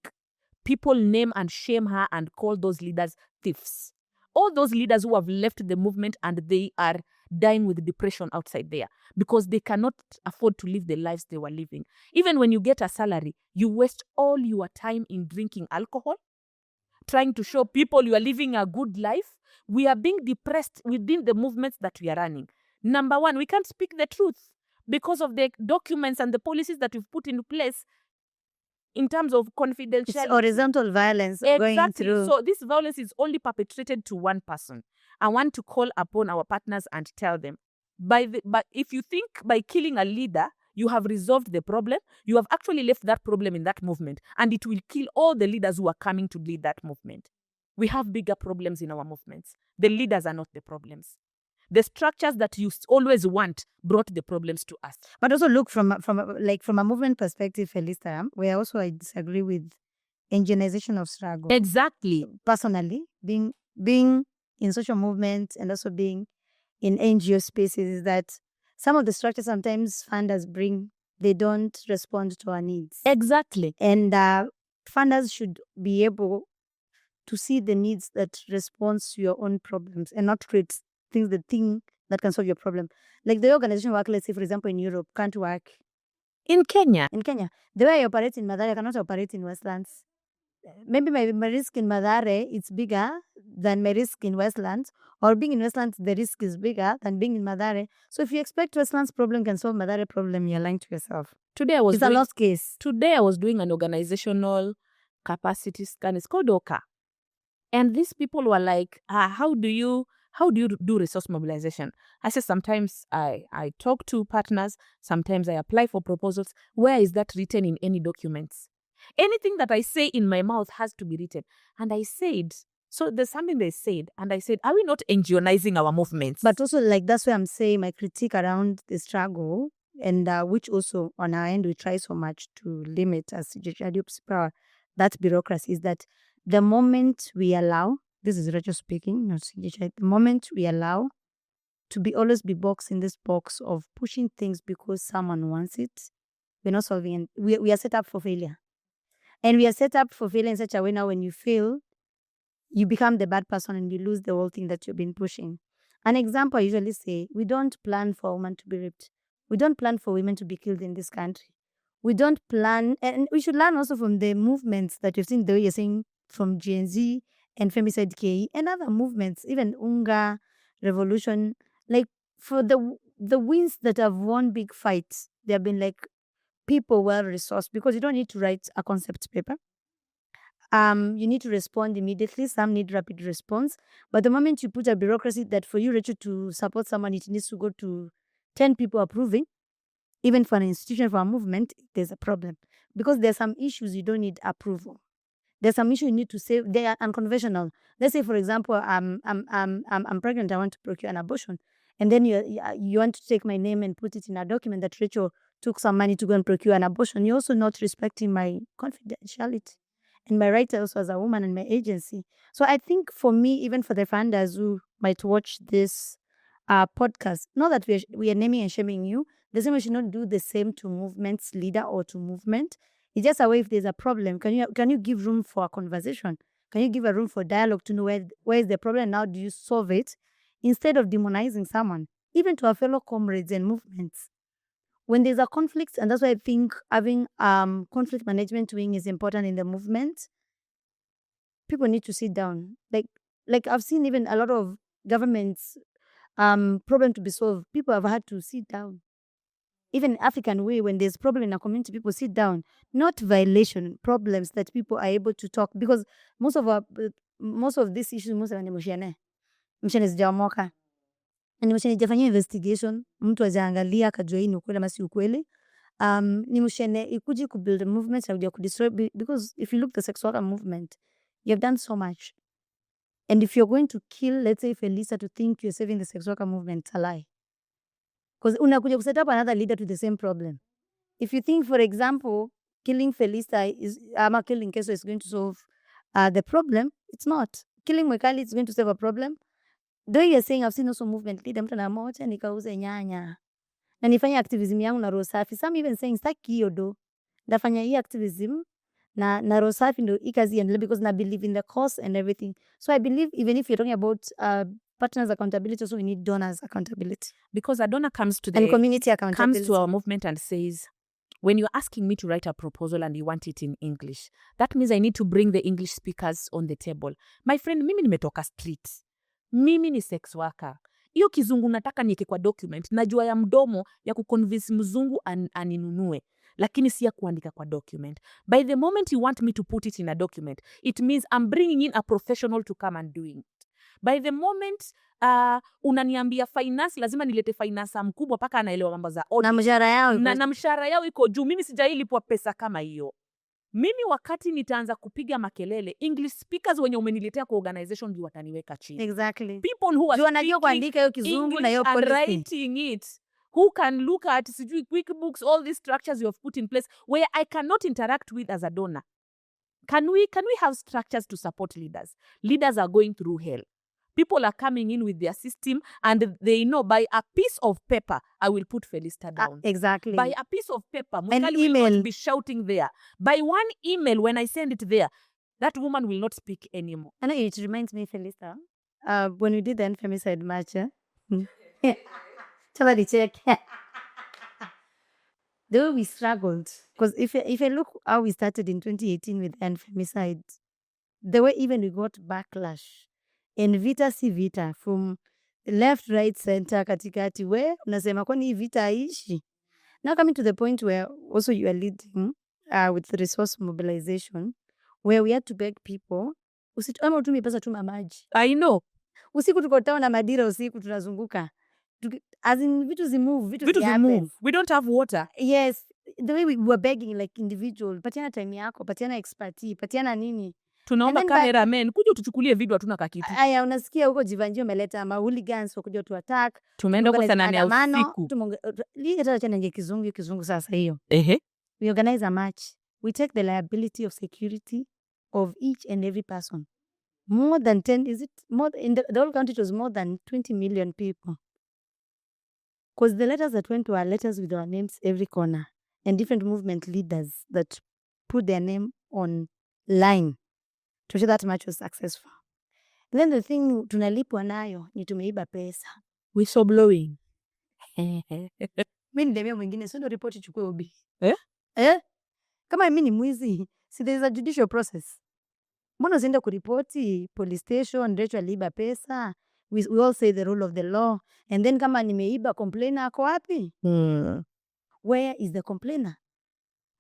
people name and shame her and call those leaders thieves. All those leaders who have left the movement and they are dying with depression outside there because they cannot afford to live the lives they were living. Even when you get a salary, you waste all your time in drinking alcohol, trying to show people you are living a good life. We are being depressed within the movements that we are running. Number one, we can't speak the truth because of the documents and the policies that we've put in place in terms of confidentiality. It's horizontal violence going through. So this violence is only perpetrated to one person. I want to call upon our partners and tell them, but if you think by killing a leader, you have resolved the problem, you have actually left that problem in that movement, and it will kill all the leaders who are coming to lead that movement. We have bigger problems in our movements. The leaders are not the problems. The structures that you always want brought the problems to us. But also look from a movement perspective, Phelister, where also I disagree with indigenization of struggle. Exactly. Personally, being in social movements and also being in NGO spaces, is that some of the structures sometimes funders bring, they don't respond to our needs. Exactly. And funders should be able to see the needs that respond to your own problems and not create the thing that can solve your problem. Like the organization work, let's say, for example, in Europe, can't work In Kenya. In Kenya, the way I operate in Mathare, I cannot operate in Westlands. Maybe my risk in Mathare it's bigger than my risk in Westlands, or being in Westlands the risk is bigger than being in Mathare. So if you expect Westlands problem can solve Mathare problem, you're lying to yourself. Today I was It's a lost case. Today I was doing an organizational capacity scan. It's called OCA. And these people were like, how do you do resource mobilization? I said, sometimes I talk to partners, sometimes I apply for proposals. Where is that written in any documents? Anything that I say in my mouth has to be written. And I said, so there's something they said, and I said, are we not NGOizing our movements? But also, like, that's why I'm saying my critique around the struggle, and which also on our end we try so much to limit as power, that bureaucracy, is that the moment we allow, this is Rachael speaking, not CGHI, the moment we allow to always be boxed in this box of pushing things because someone wants it, we're not solving it. We are set up for failure. And we are set up for failure in such a way now when you fail, you become the bad person and you lose the whole thing that you've been pushing. An example I usually say, we don't plan for a woman to be raped. We don't plan for women to be killed in this country. We don't plan, and we should learn also from the movements that you've seen, the way you're saying from Gen Z and Femicide KE and other movements, even Unga, Revolution, like for the wins that have won big fights, they have been like people well-resourced, because you don't need to write a concept paper. You need to respond immediately. Some need rapid response. But the moment you put a bureaucracy that for you, Rachel, to support someone, it needs to go to 10 people approving, even for an institution, for a movement, there's a problem. Because there's some issues you don't need approval. There's some issue you need to say, they are unconventional. Let's say, for example, I'm pregnant, I want to procure an abortion. And then you want to take my name and put it in a document that Rachel took some money to go and procure an abortion. You're also not respecting my confidentiality and my rights also as a woman and my agency. So I think for me, even for the funders who might watch this podcast, not that we are naming and shaming you, the same way we should not do the same to movement's leader or to movement. It's just a way, if there's a problem, can you give room for a conversation? Can you give a room for dialogue to know where is the problem and how do you solve it, instead of demonizing someone, even to our fellow comrades and movements? When there's a conflict, and that's why I think having conflict management wing is important in the movement, people need to sit down. Like I've seen even a lot of governments problem to be solved, people have had to sit down. Even African way, when there's problem in a community, people sit down. Not violation, problems that people are able to talk, because most of these issues, most of them mshene zijaomoka. Ni mshene jafanya investigation, mtu ajaangalia akajua hii ni ukweli ama si ukweli. Ni mshene ikuji kubuild a movement na kuja kudestroy, because if you look the sex worker movement, you have done so much. And if you're going to kill, let's say Phelister, to think you're saving the sex worker movement, it's a lie. Because unakuja to set up another leader to the same problem. If you think, for example, killing Phelister killing Keso is going to solve the problem, it's not. Killing Mwikali is going to solve a problem. Though you're saying I've seen also movement leader, mtu anamocha nikauze nyanya na nifanye activism yangu na roho safi. Some even saying sitaki hiyo do, ndafanya hii activism na roho safi ndo hii kazi iendelee, because na believe in the cause and everything. So I believe even if you're talking about partners accountability, also we need donors accountability, because a donor comes to and community accountability, comes to our movement and says, when you're asking me to write a proposal and you want it in English, that means I need to bring the English speakers on the table. My friend, mimi nimetoka street. Mimi ni sex worker. Hiyo kizungu nataka nieke kwa document. Najua ya mdomo ya kuconvince mzungu aninunue, lakini si ya kuandika kwa document. By the moment you want me to put it in a document, it means I'm bringing in a professional to come and doing it. By the moment unaniambia finance, lazima nilete finance mkubwa paka anaelewa mambo za audit. Na mshahara yao iko juu. Mimi sijailipwa pesa kama hiyo. Mimi wakati nitaanza kupiga makelele, English speakers wenye umeniletea kwa organization ndio wataniweka chini. Exactly. People who are speaking English and writing it, who can look at QuickBooks, all these structures you have put in place where I cannot interact with as a donor. Can we have structures to support leaders? Leaders are going through hell. People are coming in with their system and they know by a piece of paper, I will put Phelister down. Exactly. By a piece of paper, Mwikali will not be shouting there. By one email, when I send it there, that woman will not speak anymore. I know it reminds me, Phelister, when we did the Femicide march. Somebody check. the way we struggled, because if I look how we started in 2018 with Femicide, the way even we got backlash and vita si vita from left, right, center, katikati, where unasema kwani hii vita haishi. Now coming to the point where also you are leading with resource mobilization, where we had to beg people, ama utumie pesa tuma maji. I know. Usiku tuko town na madira, usiku tunazunguka. As in vitu zimove, vitu move. We don't have water. Yes, the way we were begging like individual, patiana time yako, patiana expertise, patiana nini. Tunaomba cameraman kuja tuchukulie video, hatuna kakitu. Aya, unasikia huko Jivanjio umeleta ma hooligans wakuja tu attack. Tumeenda huko sana ya usiku. Hata acha nje kizungu sasa hiyo. We organize a march. We take the liability of security of each and every person. More than 10, is it more in the whole country? It was more than 20 million people. Because the letters that went were letters with our names every corner, and different movement leaders that put their name on line to show that march was successful. Then the thing tunalipwa nayo ni tumeiba pesa. Whistleblowing. Mimi nilemea mwingine sio ndo report ichukue ubi. Kama mimi ni mwizi, si there is a judicial process. Mbona usiende kuripoti police station, Rachael aliiba pesa? We all say the rule of the law. And then kama nimeiba, complainer ako wapi? Where is the complainer?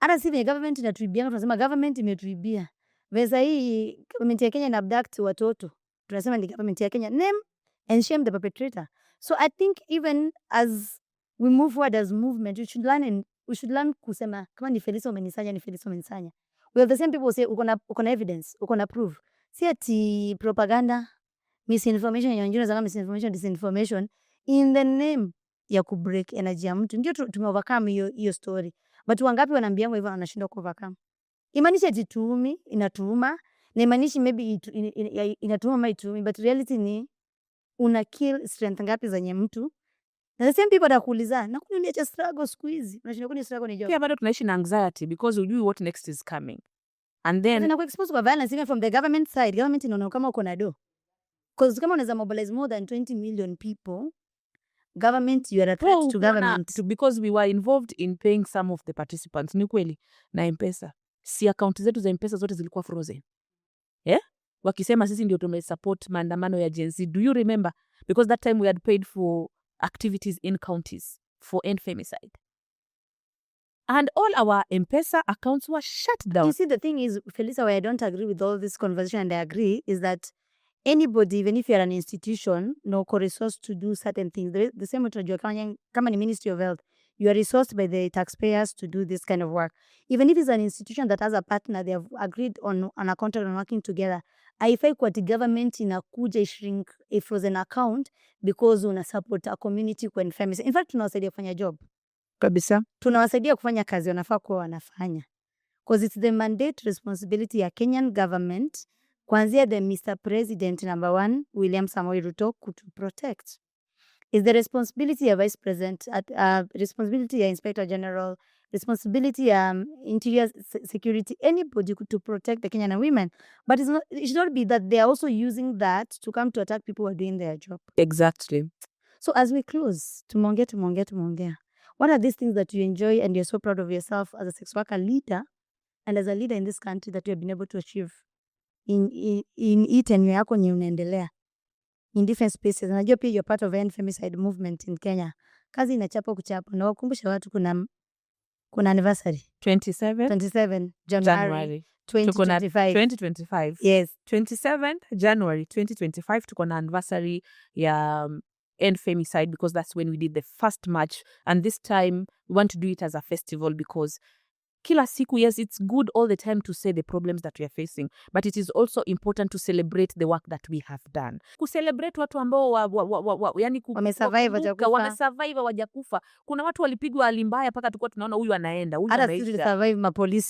Hata si government inatuibia, tunasema government imetuibia. Vesa hii government ya Kenya ina abduct watoto. Tunasema ni government ya Kenya. Name and shame the perpetrator. So I think even as we move forward as movement, we should learn kusema kama ni Phelister umenisanya. We have the same people say uko na evidence, uko na proof. Si ati propaganda, misinformation ya wengine zama disinformation in the name ya kubreak energy ya mtu. Ndio tumeovercome hiyo story. But wangapi wanaambiwa hivyo wanashindwa kuovercome? Imaanisha ituumi, inatuuma, na imaanisha maybe inatuuma ama ituumi, but reality ni una kill strength ngapi zenye mtu. Na the same people watakuuliza, na kuni uliacha struggle siku hizi? Unashinda kuni struggle ni job. Pia bado tunaishi na anxiety because hujui what next is coming. And then tunakuwa exposed kwa violence even from the government side. Government inaona kama uko na do. Because kama unaweza mobilize more than 20 million people, government, you are a threat to government. Because we were involved in paying some of the participants. Ni kweli na M-Pesa. Si account zetu za M-Pesa zote zilikuwa frozen. Wakisema sisi ndio tumesupport maandamano ya Gen Z. Do you remember? Because that time we had paid for activities in counties for end femicide. And all our M-Pesa accounts were shut down. You see, the thing is, Phelister, where I don't agree with all this conversation and I agree, is that anybody, even if you're an institution, no resource to do certain things. The same way tunajua kama ni Ministry of Health, you are resourced by the taxpayers to do this kind of work. Even if it's an institution that has a partner, they have agreed on a contract and working together. Haifai kwa the government inakuja shrink a frozen account because una support a community kwa femicide. In fact, tunawasaidia kufanya job. Kabisa. Tunawasaidia kufanya kazi wanafaa kuwa wanafanya. Because it's the mandate responsibility ya Kenyan government kuanzia the Mr. President number 1, William Samoei Ruto, to protect. Is the responsibility ya Vice President, responsibility ya Inspector General, responsibility ya Interior Security, anybody to protect the Kenyan women. But it should not be that they are also using that to come to attack people who are doing their job. Exactly. So as we close, tumeongea. What are these things that you enjoy and you're so proud of yourself as a sex worker leader and as a leader in this country that you have been able to achieve in tenure yako nye unaendelea in different spaces? Najua pia you're part of the Femicide movement in Kenya. Kazi inachapa kuchapa. Na wakumbusha watu kuna anniversary 27 January 2025. Yes, 27 January 2025 tuko na anniversary ya End Femicide, because that's when we did the first march, and this time we want to do it as a festival because kila siku, yes, it's good all the time to say the problems that we are facing, but it is also important to celebrate the work that we have done. Kucelebrate watu ambao yani wamesurvive wajakufa. Kuna watu walipigwa hali mbaya mpaka tulikuwa tunaona huyu anaenda, huyu anaisha.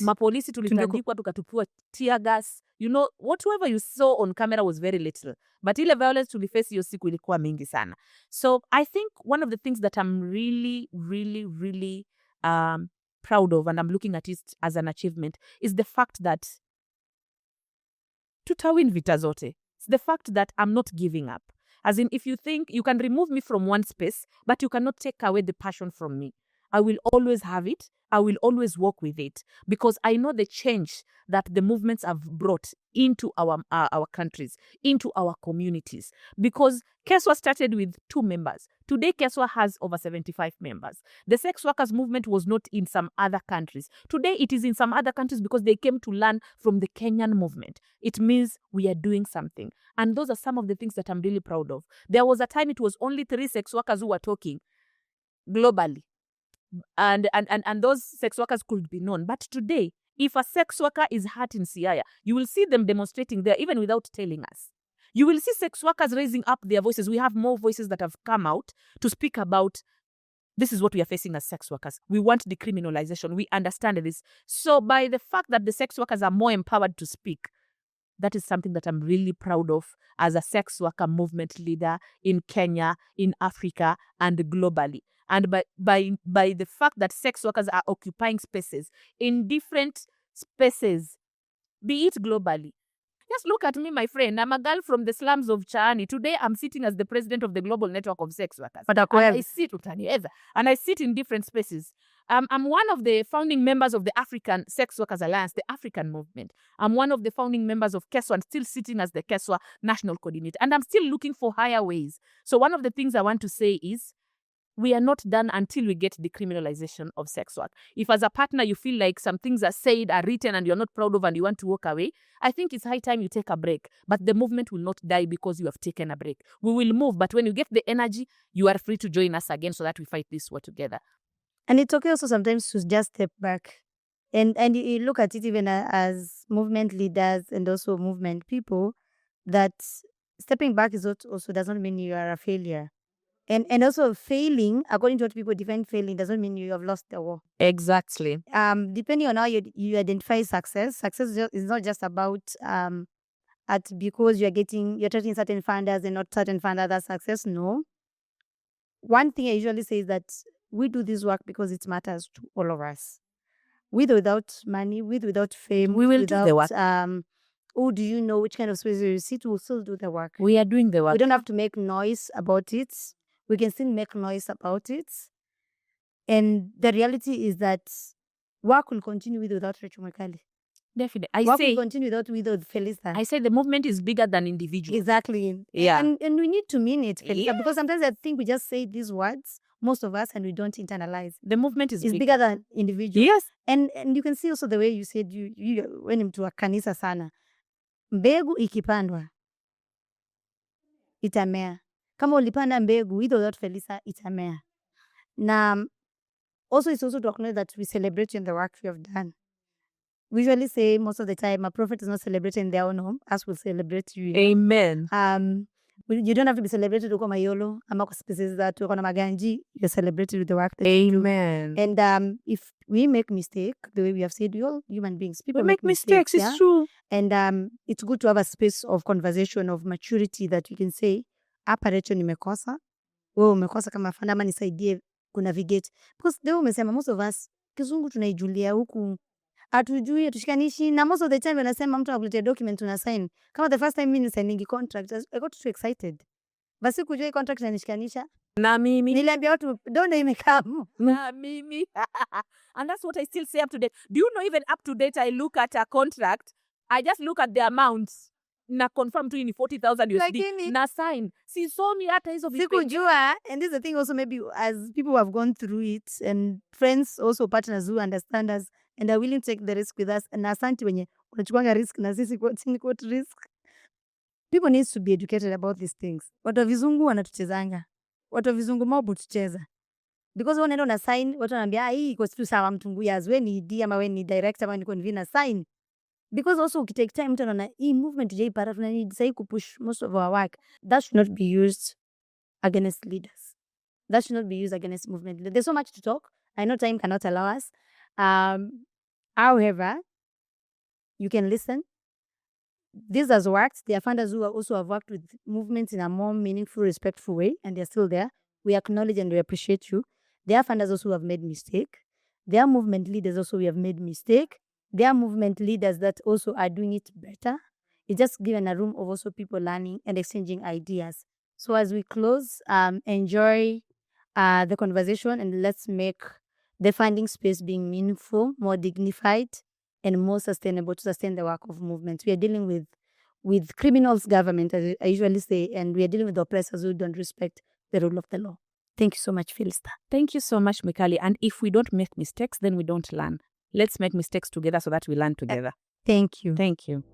Mapolisi tulitandikwa tukatupua tear gas. You know, whatever you saw on camera was very little, but ile violence tuliface hiyo siku ilikuwa mingi sana. So I think one of the things that I'm really proud of, and I'm looking at it as an achievement, is the fact that tutawin vita zote. It's the fact that I'm not giving up. As in, if you think you can remove me from one space, but you cannot take away the passion from me. I will always have it. I will always work with it because I know the change that the movements have brought into our countries, into our communities. Because Keswa started with 2 members. Today, Keswa has over 75 members. The sex workers movement was not in some other countries. Today, it is in some other countries because they came to learn from the Kenyan movement. It means we are doing something. And those are some of the things that I'm really proud of. There was a time it was only 3 sex workers who were talking globally. And those sex workers could be known. But today, if a sex worker is hurt in Siaya, you will see them demonstrating there even without telling us. You will see sex workers raising up their voices. We have more voices that have come out to speak about this is what we are facing as sex workers. We want decriminalization. We understand this. So by the fact that the sex workers are more empowered to speak, that is something that I'm really proud of as a sex worker movement leader in Kenya, in Africa, and globally. And by the fact that sex workers are occupying spaces in different spaces, be it globally. Just look at me, my friend. I'm a girl from the slums of Chaani. Today, I'm sitting as the president of the Global Network of Sex Workers. And I sit in different spaces. I'm one of the founding members of the African Sex Workers Alliance, the African movement. I'm one of the founding members of Keswa and still sitting as the Keswa National Coordinator. And I'm still looking for higher ways. So one of the things I want to say is, we are not done until we get decriminalization of sex work. If as a partner you feel like some things are said, are written, and you're not proud of and you want to walk away, I think it's high time you take a break. But the movement will not die because you have taken a break. We will move, but when you get the energy, you are free to join us again so that we fight this war together. And it's okay also sometimes to just step back. And you look at it even as movement leaders and also movement people, that stepping back is also does not mean you are a failure. And also failing, according to what people define failing, doesn't mean you have lost the war. Exactly. Depending on how you identify success is not just about because you're treating certain funders and not certain funders as success. No. One thing I usually say is that we do this work because it matters to all of us. With or without money, with or without fame, We will without, do the work. Oh, do you know which kind of space you sit? We'll still do the work. We are doing the work. We don't have to make noise about it. We can still make noise about it. And the reality is that work will continue with or without Rachael Mwikali. Definitely. Work will continue without Phelister. I say the movement is bigger than individuals. Exactly. Yeah. And we need to mean it, Phelister, Yeah. because sometimes I think we just say these words, most of us, and we don't internalize. The movement is bigger than individuals. Yes. And you can see also the way you said you went into a kanisa sana. Mbegu ikipandwa itamea. Kama ulipanda mbegu with or without Phelister, itamea. Na also it's also to acknowledge that we celebrate in the work we have done. We usually say most of the time a prophet is not celebrated in their own home, as will celebrate you. Amen. You don't have to be celebrated uko Mayolo, ama kwa spaces that uko na Maganji. You're celebrated with the work that you do. Amen. And if we make mistake, the way we have said, we all human beings. People make mistakes. It's true. And it's good to have a space of conversation, of maturity, that you can say, hapa Rachael nimekosa, wewe umekosa kama fanda, ama nisaidie kunavigate. Because the way umesema, most of us kizungu tunaijulia huku, hatujui, hatushikanishi, na most of the time wanasema mtu anakuletea document una sign. Kama the first time mimi signing contract, I got too excited. Basi kujua contract inanishikanisha. Na mimi. Niliambia watu donda imekam. Na mimi. And that's what I still say up to date. Do you know, even up to date, I look at a contract, I just look at the amounts. Na confirm tu ni 40,000 USD. Lakini, na sign. Sisomi hata hizo vitu. Sikujua. And this is the thing also, maybe as people who have gone through it, and friends, also partners who understand us and are willing to take the risk with us, and asante wenye unachukuanga risk na sisi quote risk. People need to be educated about these things. Watu wa vizungu wanatuchezanga. Watu wa vizungu mobu tucheza. Because unaenda una sign, watu wanaambia hii iko tu sawa mtungu ya we ni D ama we ni director ama ni convener, sign. Because also ukitake time mtu anaona hii movement jaipata tunani say kupush most of our work. That should not be used against leaders. That should not be used against movement leaders. There's so much to talk. I know time cannot allow us. However, you can listen. This has worked. There are funders who also have worked with movements in a more meaningful, respectful way, and they're still there. We acknowledge and we appreciate you. There are funders also who have made mistake. There are movement leaders also who have made mistake. There are movement leaders that also are doing it better. It's just given a room of also people learning and exchanging ideas. So as we close, enjoy the conversation, and let's make the finding space being meaningful, more dignified, and more sustainable to sustain the work of movements. We are dealing with criminals government, as I usually say, and we are dealing with oppressors who don't respect the rule of the law. Thank you so much, Phelister. Thank you so much, Mwikali. And if we don't make mistakes, then we don't learn. Let's make mistakes together so that we learn together. Thank you. Thank you.